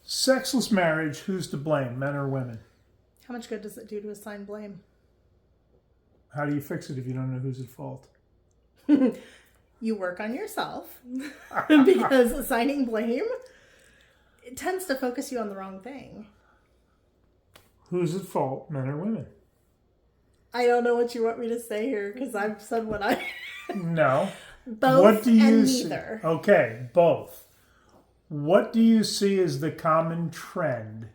Sexless marriage, who's to blame, men or women? How much good does it do to assign blame? How do you fix it if you don't know who's at fault? You work on yourself because assigning blame, it tends to focus you on the wrong thing. Who's at fault, men or women? I don't know what you want me to say here because I've said what I... No. Both what do you and see? neither. Okay, both. What do you see as the common trend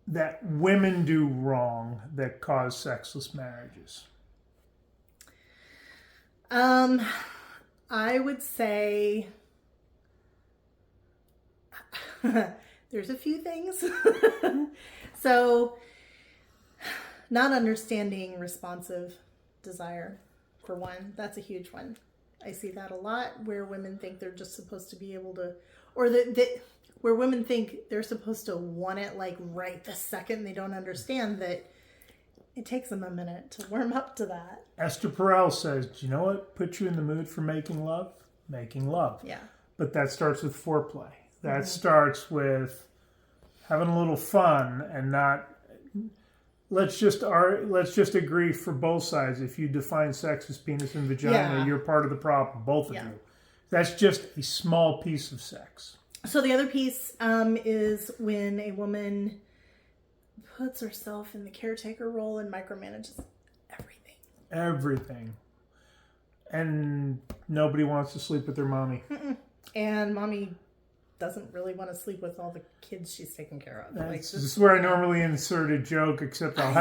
that women do wrong that cause sexless marriages? I would say there's a few things. So, not understanding responsive desire, for one. That's a huge one. I see that a lot where women think they're just supposed to be able to, or where women think they're supposed to want it like right the second. They don't understand that it takes them a minute to warm up to that. Esther Perel says, do you know what puts you in the mood for making love? Making love. Yeah. But that starts with foreplay. That starts with having a little fun and not... Let's just agree for both sides. If you define sex as penis and vagina, you're part of the problem, both of you. That's just a small piece of sex. So the other piece is when a woman puts herself in the caretaker role and micromanages everything. Everything. And nobody wants to sleep with their mommy. And mommy doesn't really want to sleep with all the kids she's taking care of. This is where I normally insert a joke, except I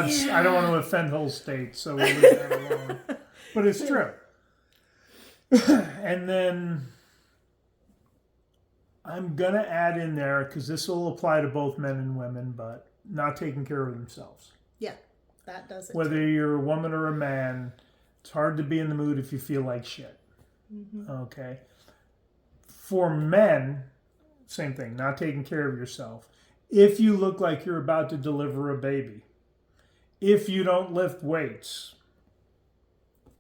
don't want to offend whole states, so we'll leave that alone. But it's true. And then I'm going to add in there, because this will apply to both men and women, but not taking care of themselves. Yeah, that does it. Whether you're a woman or a man, it's hard to be in the mood if you feel like shit. Okay? For men... Same thing, not taking care of yourself. If you look like you're about to deliver a baby, if you don't lift weights,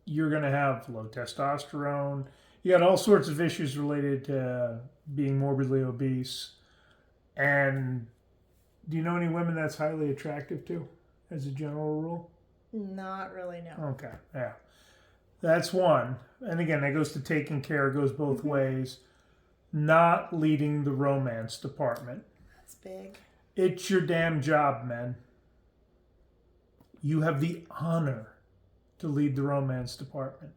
you're going to have low testosterone. You got all sorts of issues related to being morbidly obese. And do you know any women that's highly attractive to, as a general rule? Not really, no. Okay, yeah. That's one. And again, that goes to taking care. It goes both ways. Not leading the romance department. That's big. It's your damn job, men. You have the honor to lead the romance department.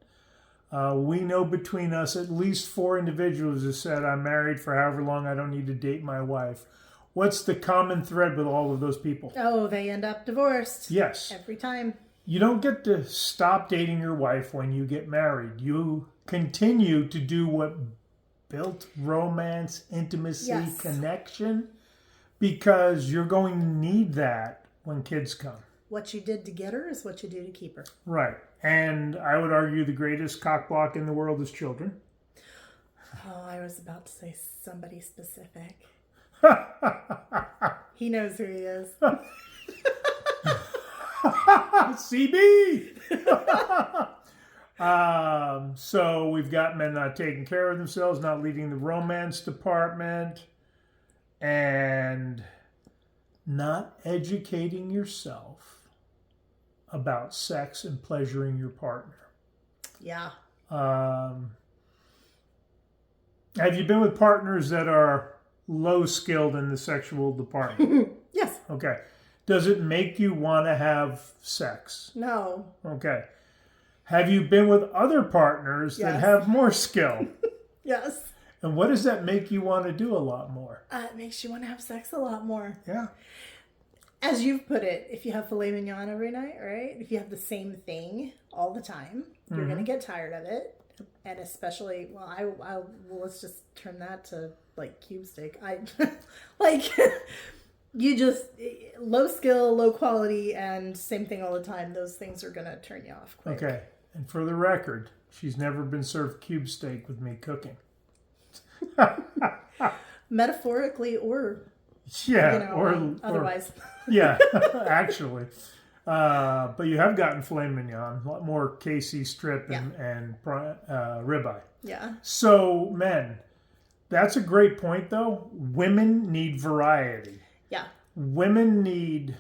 We know between us at least 4 individuals who said, I'm married for however long, I don't need to date my wife. What's the common thread with all of those people? Oh, they end up divorced. Yes. Every time. You don't get to stop dating your wife when you get married. You continue to do what built romance, intimacy, connection, because you're going to need that when kids come. What you did to get her is what you do to keep her. Right. And I would argue the greatest cock block in the world is children. Oh, I was about to say somebody specific. He knows who he is. CB! So we've got men not taking care of themselves, not leading the romance department, and not educating yourself about sex and pleasuring your partner. Yeah. Have you been with partners that are low skilled in the sexual department? Yes. Okay. Does it make you want to have sex? No. Okay. Have you been with other partners that have more skill? Yes. And what does that make you want to do a lot more? It makes you want to have sex a lot more. Yeah. As you've put it, if you have filet mignon every night, right? If you have the same thing all the time, you're going to get tired of it. And especially, let's just turn that to like cube steak. You just, low skill, low quality, and same thing all the time. Those things are going to turn you off quick. Okay. And for the record, she's never been served cube steak with me cooking. Metaphorically or, otherwise. Yeah, actually. But you have gotten filet mignon, a lot more KC strip and ribeye. Yeah. So, men, that's a great point, though. Women need variety. Yeah. Women need,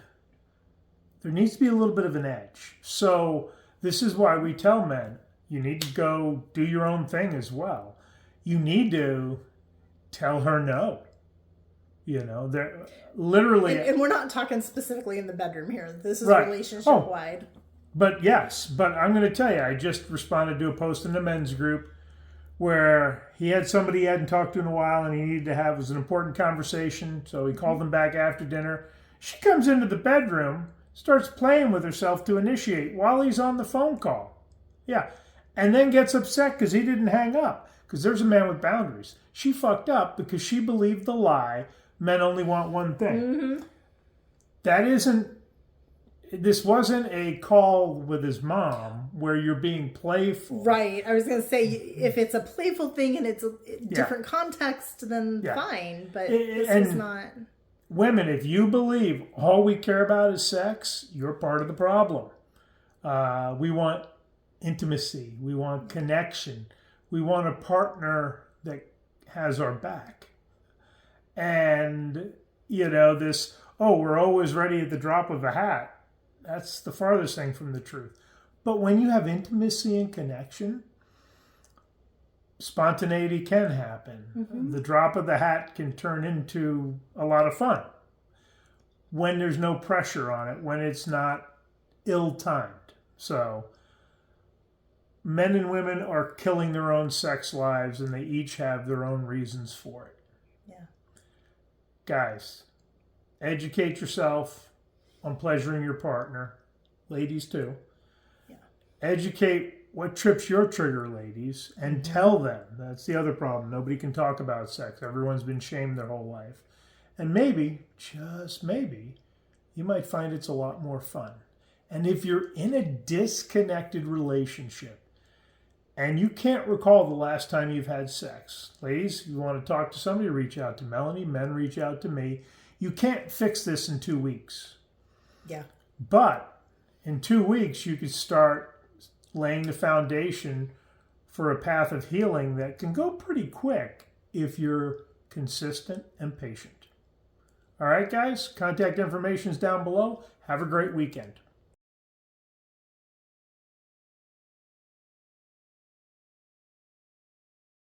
there needs to be a little bit of an edge. So this is why we tell men, you need to go do your own thing as well. You need to tell her no. You know, they're literally. And we're not talking specifically in the bedroom here. This is Right. relationship wide. But yes, but I'm going to tell you, I just responded to a post in the men's group where he had somebody he hadn't talked to in a while and he needed to have, it was an important conversation. So he called them back after dinner. She comes into the bedroom, starts playing with herself to initiate while he's on the phone call. Yeah. And then gets upset because he didn't hang up. Because there's a man with boundaries. She fucked up because she believed the lie, men only want one thing. Mm-hmm. This wasn't a call with his mom where you're being playful. Right. I was going to say, if it's a playful thing and it's a different context, then fine. But this is not. Women, if you believe all we care about is sex, you're part of the problem. We want intimacy. We want connection. We want a partner that has our back. And, this, we're always ready at the drop of a hat. That's the farthest thing from the truth. But when you have intimacy and connection, spontaneity can happen. Mm-hmm. The drop of the hat can turn into a lot of fun. When there's no pressure on it, when it's not ill-timed. So, men and women are killing their own sex lives and they each have their own reasons for it. Yeah. Guys, educate yourself on pleasuring your partner. Ladies too. Yeah. Educate what trips your trigger, ladies, and tell them. That's the other problem. Nobody can talk about sex. Everyone's been shamed their whole life. And maybe, just maybe, you might find it's a lot more fun. And if you're in a disconnected relationship and you can't recall the last time you've had sex, ladies, you want to talk to somebody, reach out to Melanie. Men, reach out to me. You can't fix this in 2 weeks. Yeah. But in 2 weeks, you could start laying the foundation for a path of healing that can go pretty quick if you're consistent and patient. All right, guys, contact information is down below. Have a great weekend.